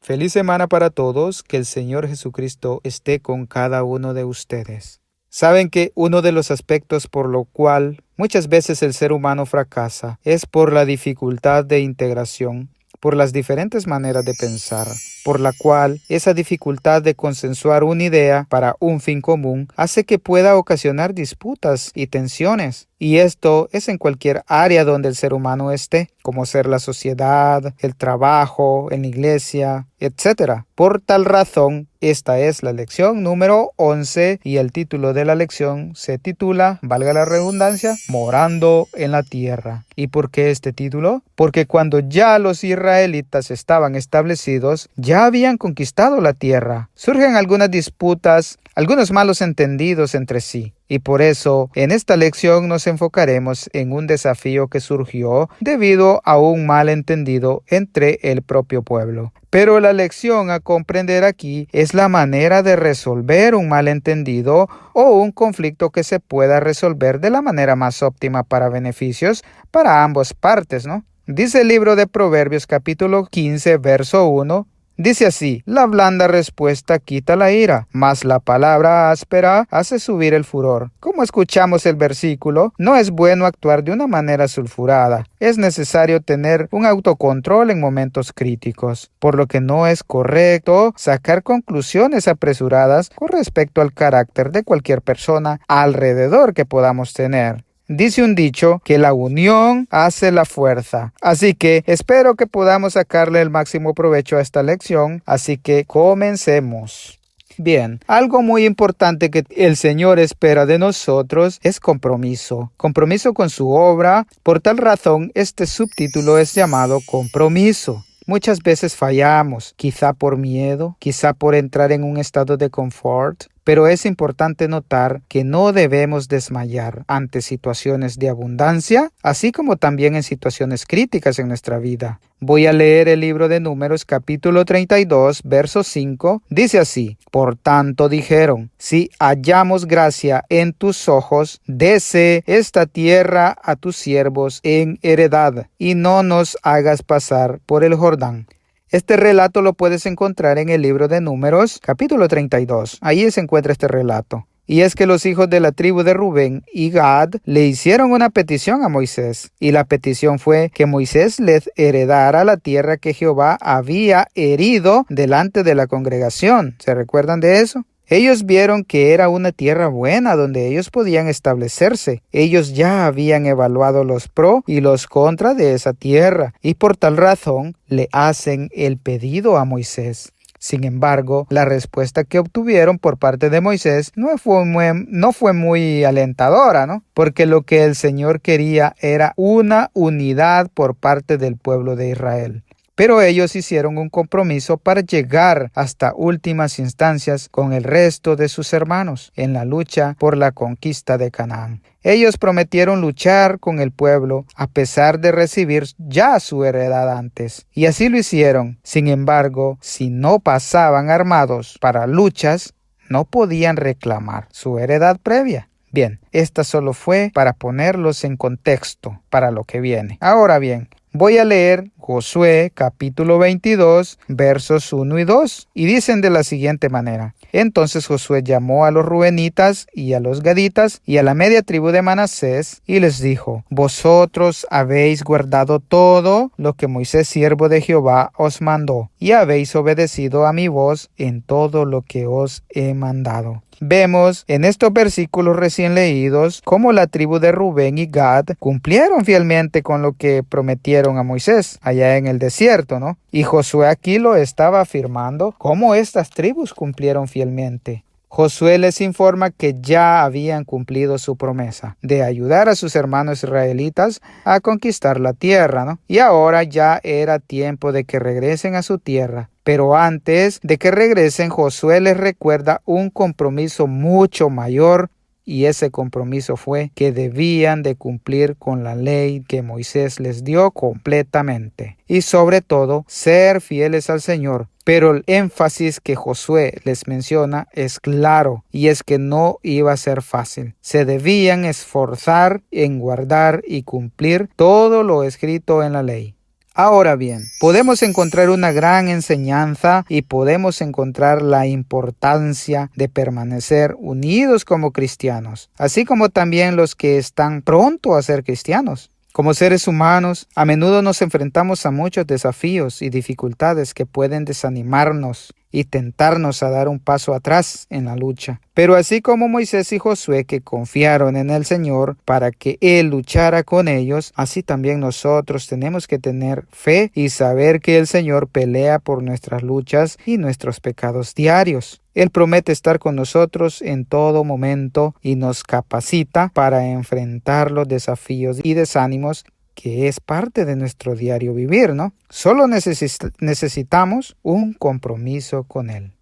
Feliz semana para todos, que el Señor Jesucristo esté con cada uno de ustedes. Saben que uno de los aspectos por lo cual muchas veces el ser humano fracasa es por la dificultad de integración, por las diferentes maneras de pensar, por la cual esa dificultad de consensuar una idea para un fin común hace que pueda ocasionar disputas y tensiones. Y esto es en cualquier área donde el ser humano esté, como ser la sociedad, el trabajo, en la iglesia, etc. Por tal razón, esta es la lección número 11 y el título de la lección se titula, valga la redundancia, Morando en la tierra. ¿Y por qué este título? Porque cuando ya los israelitas estaban establecidos, ya habían conquistado la tierra. Surgen algunas disputas, algunos malos entendidos entre sí. Y por eso, en esta lección nos enfocaremos en un desafío que surgió debido a un malentendido entre el propio pueblo. Pero la lección a comprender aquí es la manera de resolver un malentendido o un conflicto que se pueda resolver de la manera más óptima para beneficios para ambas partes, ¿no? Dice el libro de Proverbios capítulo 15, verso 1. Dice así, la blanda respuesta quita la ira, mas la palabra áspera hace subir el furor. Como escuchamos el versículo, no es bueno actuar de una manera sulfurada. Es necesario tener un autocontrol en momentos críticos, por lo que no es correcto sacar conclusiones apresuradas con respecto al carácter de cualquier persona alrededor que podamos tener. Dice un dicho que la unión hace la fuerza. Así que espero que podamos sacarle el máximo provecho a esta lección. Así que comencemos. Bien, algo muy importante que el Señor espera de nosotros es compromiso. Compromiso con su obra. Por tal razón, este subtítulo es llamado compromiso. Muchas veces fallamos, quizá por miedo, quizá por entrar en un estado de confort, pero es importante notar que no debemos desmayar ante situaciones de abundancia, así como también en situaciones críticas en nuestra vida. Voy a leer el libro de Números capítulo 32, verso 5. Dice así, por tanto dijeron, si hallamos gracia en tus ojos, dese esta tierra a tus siervos en heredad, y no nos hagas pasar por el Jordán. Este relato lo puedes encontrar en el libro de Números, capítulo 32. Ahí se encuentra este relato. Y es que los hijos de la tribu de Rubén y Gad le hicieron una petición a Moisés. Y la petición fue que Moisés les heredara la tierra que Jehová había herido delante de la congregación. ¿Se recuerdan de eso? Ellos vieron que era una tierra buena donde ellos podían establecerse. Ellos ya habían evaluado los pro y los contra de esa tierra y por tal razón le hacen el pedido a Moisés. Sin embargo, la respuesta que obtuvieron por parte de Moisés no fue muy alentadora, ¿no? Porque lo que el Señor quería era una unidad por parte del pueblo de Israel. Pero ellos hicieron un compromiso para llegar hasta últimas instancias con el resto de sus hermanos en la lucha por la conquista de Canaán. Ellos prometieron luchar con el pueblo a pesar de recibir ya su heredad antes. Y así lo hicieron. Sin embargo, si no pasaban armados para luchas, no podían reclamar su heredad previa. Bien, esta solo fue para ponerlos en contexto para lo que viene. Ahora bien, voy a leer Josué capítulo 22 versos 1 y 2 y dicen de la siguiente manera. Entonces Josué llamó a los Rubenitas y a los Gaditas y a la media tribu de Manasés y les dijo, vosotros habéis guardado todo lo que Moisés siervo de Jehová os mandó y habéis obedecido a mi voz en todo lo que os he mandado. Vemos en estos versículos recién leídos cómo la tribu de Rubén y Gad cumplieron fielmente con lo que prometieron a Moisés allá en el desierto, ¿no? Y Josué aquí lo estaba afirmando cómo estas tribus cumplieron fielmente. Josué les informa que ya habían cumplido su promesa de ayudar a sus hermanos israelitas a conquistar la tierra, ¿no? Y ahora ya era tiempo de que regresen a su tierra. Pero antes de que regresen, Josué les recuerda un compromiso mucho mayor y ese compromiso fue que debían de cumplir con la ley que Moisés les dio completamente y sobre todo ser fieles al Señor. Pero el énfasis que Josué les menciona es claro y es que no iba a ser fácil. Se debían esforzar en guardar y cumplir todo lo escrito en la ley. Ahora bien, podemos encontrar una gran enseñanza y podemos encontrar la importancia de permanecer unidos como cristianos, así como también los que están pronto a ser cristianos. Como seres humanos, a menudo nos enfrentamos a muchos desafíos y dificultades que pueden desanimarnos y tentarnos a dar un paso atrás en la lucha. Pero así como Moisés y Josué, que confiaron en el Señor para que Él luchara con ellos, así también nosotros tenemos que tener fe y saber que el Señor pelea por nuestras luchas y nuestros pecados diarios. Él promete estar con nosotros en todo momento y nos capacita para enfrentar los desafíos y desánimos que es parte de nuestro diario vivir, ¿no? Solo necesitamos un compromiso con Él.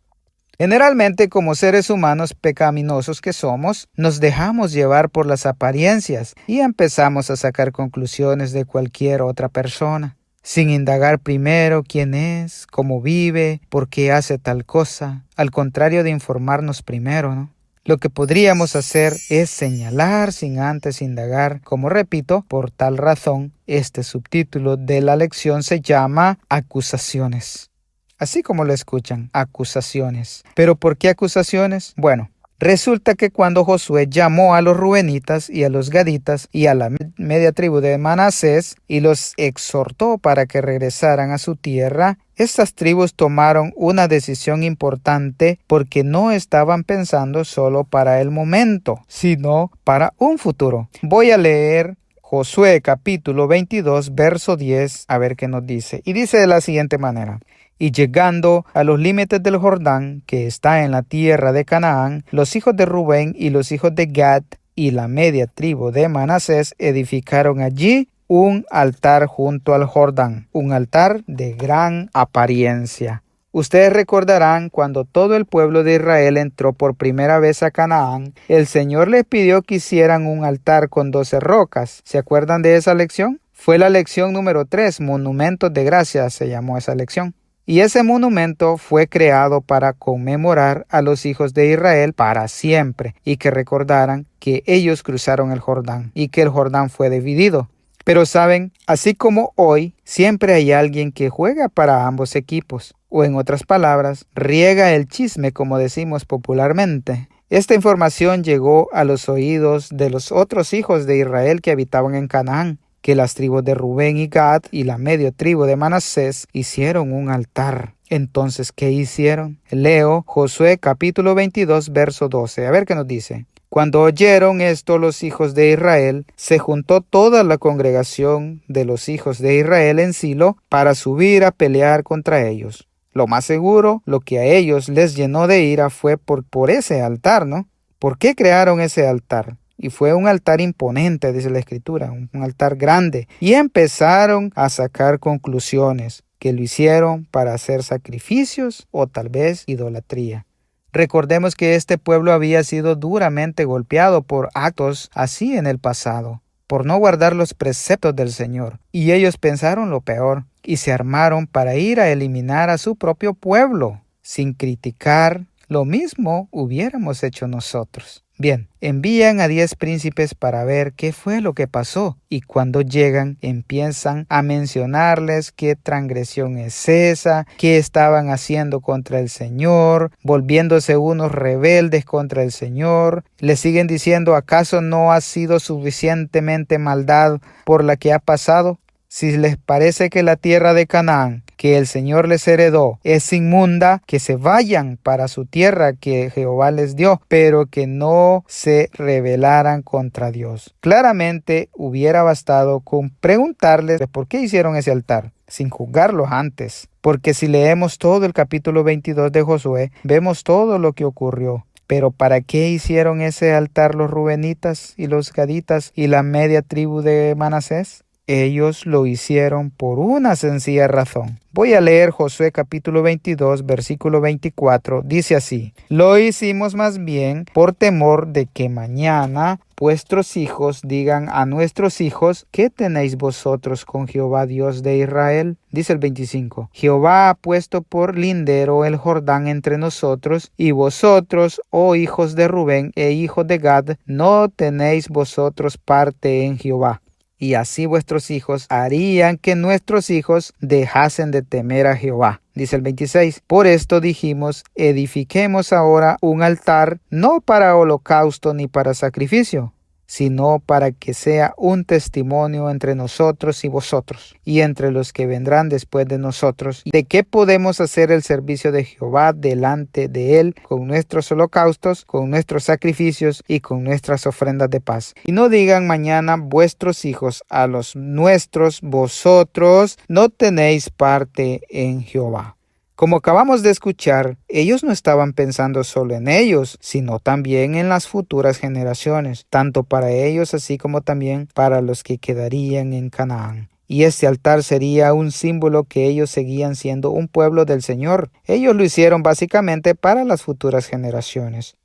Generalmente, como seres humanos pecaminosos que somos, nos dejamos llevar por las apariencias y empezamos a sacar conclusiones de cualquier otra persona, sin indagar primero quién es, cómo vive, por qué hace tal cosa, al contrario de informarnos primero, ¿no? Lo que podríamos hacer es señalar sin antes indagar. Como repito, por tal razón, este subtítulo de la lección se llama Acusaciones. Así como lo escuchan, acusaciones. ¿Pero por qué acusaciones? Bueno, resulta que cuando Josué llamó a los rubenitas y a los gaditas y a la media tribu de Manasés y los exhortó para que regresaran a su tierra, estas tribus tomaron una decisión importante porque no estaban pensando solo para el momento, sino para un futuro. Voy a leer Josué capítulo 22, verso 10, a ver qué nos dice. Y dice de la siguiente manera: Y llegando a los límites del Jordán, que está en la tierra de Canaán, los hijos de Rubén y los hijos de Gad y la media tribu de Manasés edificaron allí un altar junto al Jordán, un altar de gran apariencia. Ustedes recordarán cuando todo el pueblo de Israel entró por primera vez a Canaán, el Señor les pidió que hicieran un altar con 12 rocas. ¿Se acuerdan de esa lección? Fue la lección número 3, Monumentos de Gracia se llamó esa lección. Y ese monumento fue creado para conmemorar a los hijos de Israel para siempre y que recordaran que ellos cruzaron el Jordán y que el Jordán fue dividido. Pero saben, así como hoy, siempre hay alguien que juega para ambos equipos, o en otras palabras, riega el chisme como decimos popularmente. Esta información llegó a los oídos de los otros hijos de Israel que habitaban en Canaán, que las tribus de Rubén y Gad y la media tribu de Manasés hicieron un altar. Entonces, ¿qué hicieron? Leo Josué capítulo 22, verso 12. A ver qué nos dice. Cuando oyeron esto los hijos de Israel, se juntó toda la congregación de los hijos de Israel en Silo para subir a pelear contra ellos. Lo más seguro, lo que a ellos les llenó de ira fue por ese altar, ¿no? ¿Por qué crearon ese altar? Y fue un altar imponente, dice la Escritura, un altar grande. Y empezaron a sacar conclusiones, que lo hicieron para hacer sacrificios o tal vez idolatría. Recordemos que este pueblo había sido duramente golpeado por actos así en el pasado, por no guardar los preceptos del Señor. Y ellos pensaron lo peor y se armaron para ir a eliminar a su propio pueblo, sin criticar. Lo mismo hubiéramos hecho nosotros. Bien, envían a 10 príncipes para ver qué fue lo que pasó y cuando llegan empiezan a mencionarles qué transgresión es esa, qué estaban haciendo contra el Señor, volviéndose unos rebeldes contra el Señor. Le siguen diciendo, ¿acaso no ha sido suficientemente maldad por la que ha pasado? Si les parece que la tierra de Canaán, que el Señor les heredó, es inmunda, que se vayan para su tierra que Jehová les dio, pero que no se rebelaran contra Dios. Claramente hubiera bastado con preguntarles por qué hicieron ese altar, sin juzgarlos antes. Porque si leemos todo el capítulo 22 de Josué, vemos todo lo que ocurrió. Pero ¿para qué hicieron ese altar los rubenitas y los gaditas y la media tribu de Manasés? Ellos lo hicieron por una sencilla razón. Voy a leer Josué capítulo 22, versículo 24. Dice así: Lo hicimos más bien por temor de que mañana vuestros hijos digan a nuestros hijos, ¿qué tenéis vosotros con Jehová Dios de Israel? Dice el 25. Jehová ha puesto por lindero el Jordán entre nosotros, y vosotros, oh hijos de Rubén e hijos de Gad, no tenéis vosotros parte en Jehová. y así vuestros hijos harían que nuestros hijos dejasen de temer a Jehová. Dice el 26, por esto dijimos, edifiquemos ahora un altar, no para holocausto ni para sacrificio, sino para que sea un testimonio entre nosotros y vosotros, y entre los que vendrán después de nosotros, de que podemos hacer el servicio de Jehová delante de él, con nuestros holocaustos, con nuestros sacrificios y con nuestras ofrendas de paz. Y no digan mañana vuestros hijos a los nuestros, vosotros no tenéis parte en Jehová. Como acabamos de escuchar, ellos no estaban pensando solo en ellos, sino también en las futuras generaciones, tanto para ellos así como también para los que quedarían en Canaán. Y este altar sería un símbolo que ellos seguían siendo un pueblo del Señor. Ellos lo hicieron básicamente para las futuras generaciones.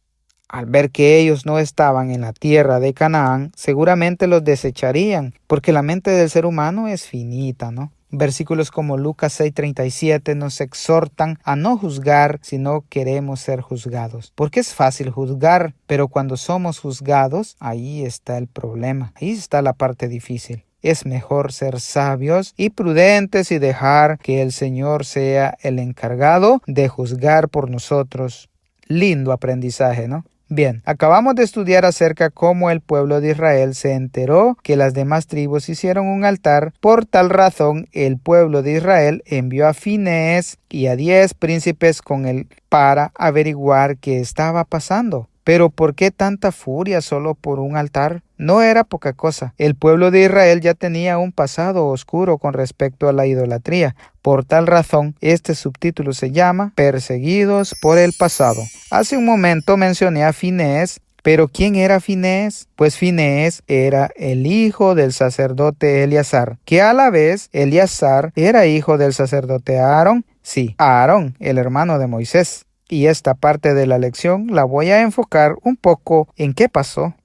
Al ver que ellos no estaban en la tierra de Canaán, seguramente los desecharían, porque la mente del ser humano es finita, ¿no? Versículos como Lucas 6:37 nos exhortan a no juzgar si no queremos ser juzgados. Porque es fácil juzgar, pero cuando somos juzgados, ahí está el problema. Ahí está la parte difícil. Es mejor ser sabios y prudentes y dejar que el Señor sea el encargado de juzgar por nosotros. Lindo aprendizaje, ¿no? Bien, acabamos de estudiar acerca cómo el pueblo de Israel se enteró que las demás tribus hicieron un altar. Por tal razón, el pueblo de Israel envió a Finehés y a 10 príncipes con él para averiguar qué estaba pasando. Pero ¿por qué tanta furia solo por un altar? No era poca cosa. El pueblo de Israel ya tenía un pasado oscuro con respecto a la idolatría. Por tal razón, este subtítulo se llama Perseguidos por el pasado. Hace un momento mencioné a Finehés. ¿Pero quién era Finehés? Pues Finehés era el hijo del sacerdote Eleazar, que a la vez Eleazar era hijo del sacerdote Aarón. Sí, Aarón, el hermano de Moisés. Y esta parte de la lección la voy a enfocar un poco en qué pasó.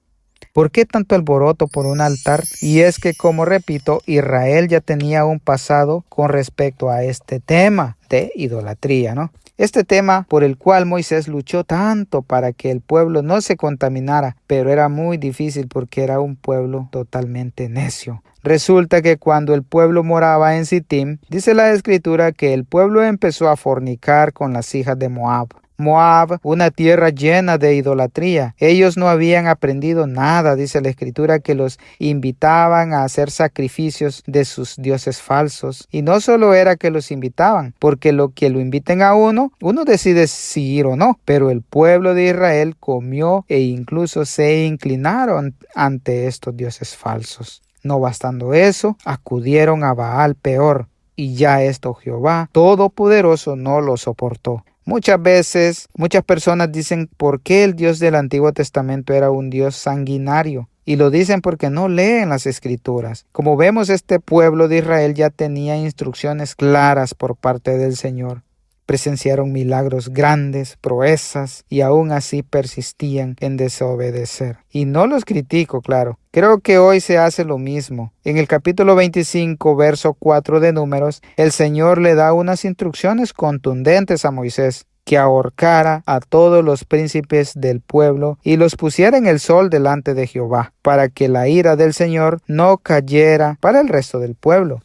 ¿Por qué tanto alboroto por un altar? Y es que, como repito, Israel ya tenía un pasado con respecto a este tema de idolatría, ¿no? Este tema por el cual Moisés luchó tanto para que el pueblo no se contaminara, pero era muy difícil porque era un pueblo totalmente necio. Resulta que cuando el pueblo moraba en Sittim, dice la escritura que el pueblo empezó a fornicar con las hijas de Moab. Moab, una tierra llena de idolatría. Ellos no habían aprendido nada, dice la escritura, que los invitaban a hacer sacrificios de sus dioses falsos. Y no solo era que los invitaban, porque lo que lo inviten a uno decide si ir o no. Pero el pueblo de Israel comió e incluso se inclinaron ante estos dioses falsos. No bastando eso, acudieron a Baal peor. Y ya esto Jehová Todopoderoso no lo soportó. Muchas veces, muchas personas dicen por qué el Dios del Antiguo Testamento era un Dios sanguinario. Y lo dicen porque no leen las Escrituras. Como vemos, este pueblo de Israel ya tenía instrucciones claras por parte del Señor. Presenciaron milagros grandes, proezas, y aún así persistían en desobedecer. Y no los critico, claro. Creo que hoy se hace lo mismo. En el capítulo 25, verso 4 de Números, el Señor le da unas instrucciones contundentes a Moisés, que ahorcara a todos los príncipes del pueblo y los pusiera en el sol delante de Jehová, para que la ira del Señor no cayera para el resto del pueblo.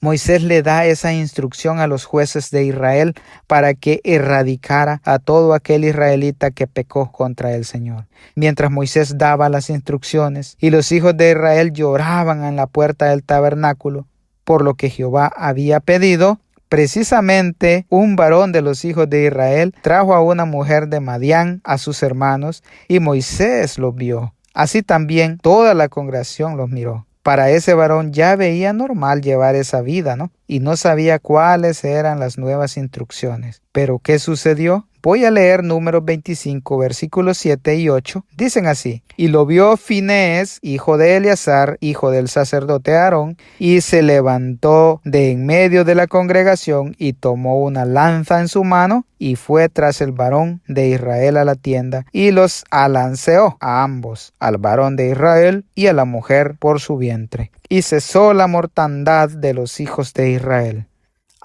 Moisés le da esa instrucción a los jueces de Israel para que erradicara a todo aquel israelita que pecó contra el Señor. Mientras Moisés daba las instrucciones y los hijos de Israel lloraban en la puerta del tabernáculo por lo que Jehová había pedido, precisamente un varón de los hijos de Israel trajo a una mujer de Madián a sus hermanos y Moisés los vio. Así también toda la congregación los miró. Para ese varón ya veía normal llevar esa vida, ¿no? Y no sabía cuáles eran las nuevas instrucciones. ¿Pero qué sucedió? Voy a leer Números 25, versículos 7 y 8. Dicen así: Y lo vio Finehés, hijo de Eleazar, hijo del sacerdote Aarón, y se levantó de en medio de la congregación y tomó una lanza en su mano y fue tras el varón de Israel a la tienda y los alanceó a ambos, al varón de Israel y a la mujer por su vientre. Y cesó la mortandad de los hijos de Israel.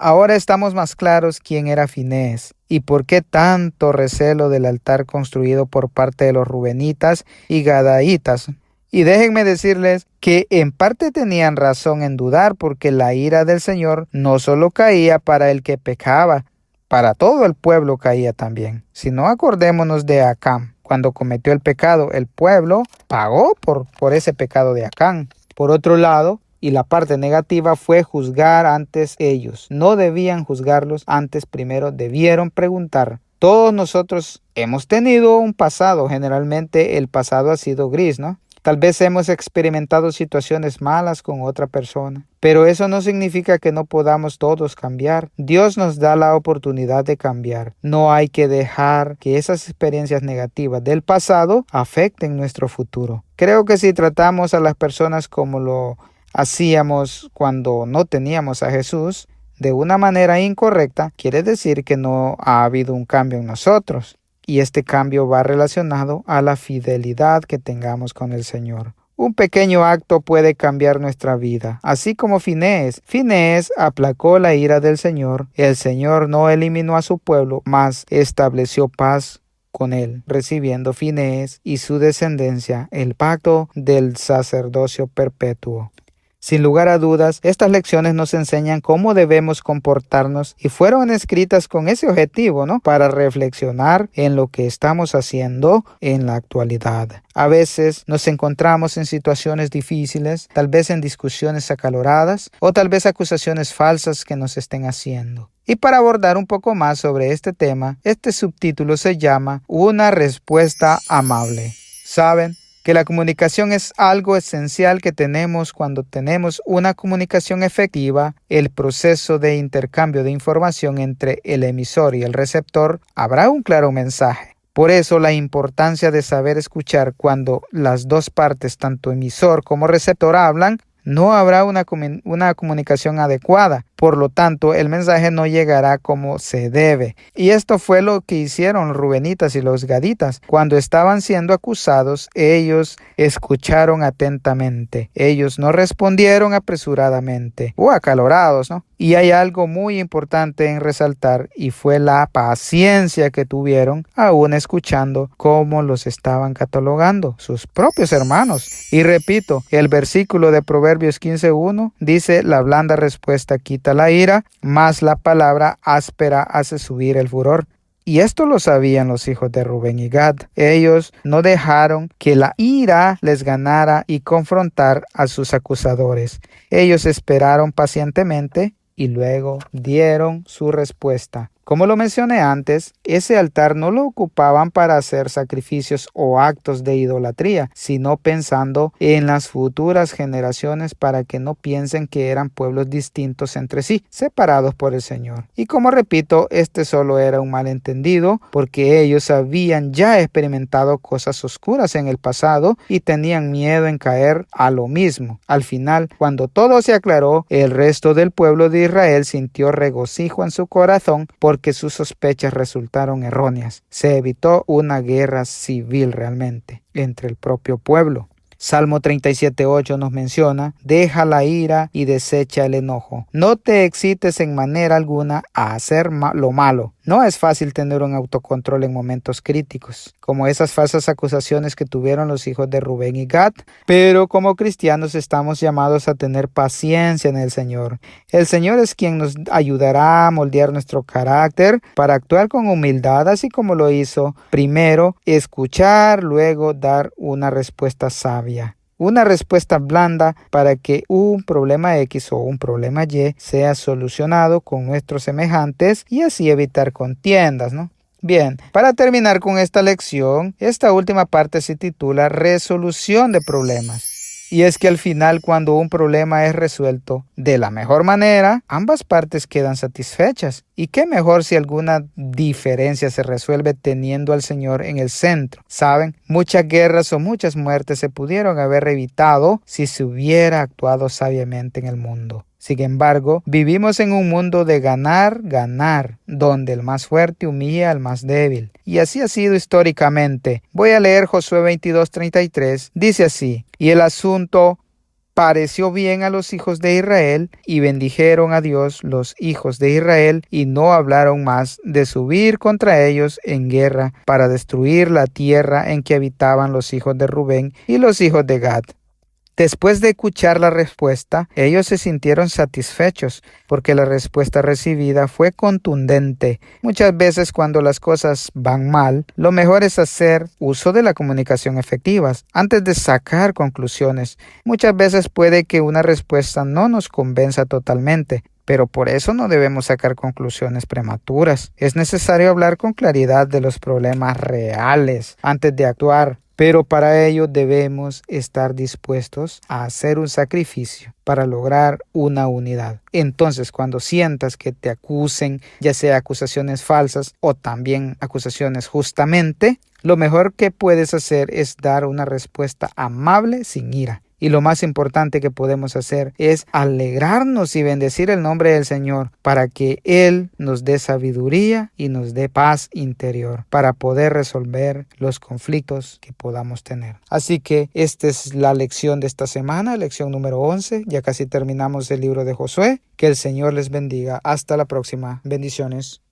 Ahora estamos más claros quién era Finehés y por qué tanto recelo del altar construido por parte de los rubenitas y gadaitas. Y déjenme decirles que en parte tenían razón en dudar, porque la ira del Señor no solo caía para el que pecaba, para todo el pueblo caía también. Si no, acordémonos de Acán. Cuando cometió el pecado, el pueblo pagó por ese pecado de Acán. Por otro lado, y la parte negativa fue juzgar antes ellos. No debían juzgarlos antes, primero debieron preguntar. Todos nosotros hemos tenido un pasado, generalmente el pasado ha sido gris, ¿no? Tal vez hemos experimentado situaciones malas con otra persona, pero eso no significa que no podamos todos cambiar. Dios nos da la oportunidad de cambiar. No hay que dejar que esas experiencias negativas del pasado afecten nuestro futuro. Creo que si tratamos a las personas como lo hacíamos cuando no teníamos a Jesús, de una manera incorrecta, quiere decir que no ha habido un cambio en nosotros. Y este cambio va relacionado a la fidelidad que tengamos con el Señor. Un pequeño acto puede cambiar nuestra vida, así como Finehés. Finehés aplacó la ira del Señor. El Señor no eliminó a su pueblo, mas estableció paz con él, recibiendo Finehés y su descendencia el pacto del sacerdocio perpetuo. Sin lugar a dudas, estas lecciones nos enseñan cómo debemos comportarnos y fueron escritas con ese objetivo, ¿no? Para reflexionar en lo que estamos haciendo en la actualidad. A veces nos encontramos en situaciones difíciles, tal vez en discusiones acaloradas o tal vez acusaciones falsas que nos estén haciendo. Y para abordar un poco más sobre este tema, este subtítulo se llama Una respuesta amable. ¿Saben? Que la comunicación es algo esencial que tenemos cuando tenemos una comunicación efectiva. El proceso de intercambio de información entre el emisor y el receptor habrá un claro mensaje. Por eso la importancia de saber escuchar cuando las dos partes, tanto emisor como receptor, hablan. No habrá una comunicación adecuada. Por lo tanto, el mensaje no llegará como se debe. Y esto fue lo que hicieron los rubenitas y los gaditas. Cuando estaban siendo acusados, ellos escucharon atentamente. Ellos no respondieron apresuradamente o acalorados, ¿no? Y hay algo muy importante en resaltar, y fue la paciencia que tuvieron aún escuchando cómo los estaban catalogando sus propios hermanos. Y repito, el versículo de Proverbios 15:1 dice: la blanda respuesta quita la ira, mas la palabra áspera hace subir el furor. Y esto lo sabían los hijos de Rubén y Gad. Ellos no dejaron que la ira les ganara y confrontar a sus acusadores. Ellos esperaron pacientemente y luego dieron su respuesta. Como lo mencioné antes, ese altar no lo ocupaban para hacer sacrificios o actos de idolatría, sino pensando en las futuras generaciones para que no piensen que eran pueblos distintos entre sí, separados por el Señor. Y como repito, este solo era un malentendido, porque ellos habían ya experimentado cosas oscuras en el pasado y tenían miedo en caer a lo mismo. Al final, cuando todo se aclaró, el resto del pueblo de Israel sintió regocijo en su corazón porque sus sospechas resultaron erróneas. Se evitó una guerra civil realmente entre el propio pueblo. Salmo 37:8 nos menciona: deja la ira y desecha el enojo. No te excites en manera alguna a hacer lo malo. No es fácil tener un autocontrol en momentos críticos, como esas falsas acusaciones que tuvieron los hijos de Rubén y Gad, pero como cristianos estamos llamados a tener paciencia en el Señor. El Señor es quien nos ayudará a moldear nuestro carácter para actuar con humildad, así como lo hizo. Primero, escuchar, luego dar una respuesta sabia. Una respuesta blanda para que un problema X o un problema Y sea solucionado con nuestros semejantes y así evitar contiendas, ¿no? Bien, para terminar con esta lección, esta última parte se titula Resolución de problemas. Y es que al final, cuando un problema es resuelto de la mejor manera, ambas partes quedan satisfechas. Y qué mejor si alguna diferencia se resuelve teniendo al Señor en el centro. ¿Saben? Muchas guerras o muchas muertes se pudieron haber evitado si se hubiera actuado sabiamente en el mundo. Sin embargo, vivimos en un mundo de ganar, donde el más fuerte humilla al más débil. Y así ha sido históricamente. Voy a leer Josué 22:33. Dice así: y el asunto pareció bien a los hijos de Israel, y bendijeron a Dios los hijos de Israel, y no hablaron más de subir contra ellos en guerra para destruir la tierra en que habitaban los hijos de Rubén y los hijos de Gad. Después de escuchar la respuesta, ellos se sintieron satisfechos porque la respuesta recibida fue contundente. Muchas veces cuando las cosas van mal, lo mejor es hacer uso de la comunicación efectiva antes de sacar conclusiones. Muchas veces puede que una respuesta no nos convenza totalmente, pero por eso no debemos sacar conclusiones prematuras. Es necesario hablar con claridad de los problemas reales antes de actuar. Pero para ello debemos estar dispuestos a hacer un sacrificio para lograr una unidad. Entonces, cuando sientas que te acusen, ya sea acusaciones falsas o también acusaciones justamente, lo mejor que puedes hacer es dar una respuesta amable sin ira. Y lo más importante que podemos hacer es alegrarnos y bendecir el nombre del Señor para que Él nos dé sabiduría y nos dé paz interior para poder resolver los conflictos que podamos tener. Así que esta es la lección de esta semana, lección número 11. Ya casi terminamos el libro de Josué. Que el Señor les bendiga. Hasta la próxima. Bendiciones.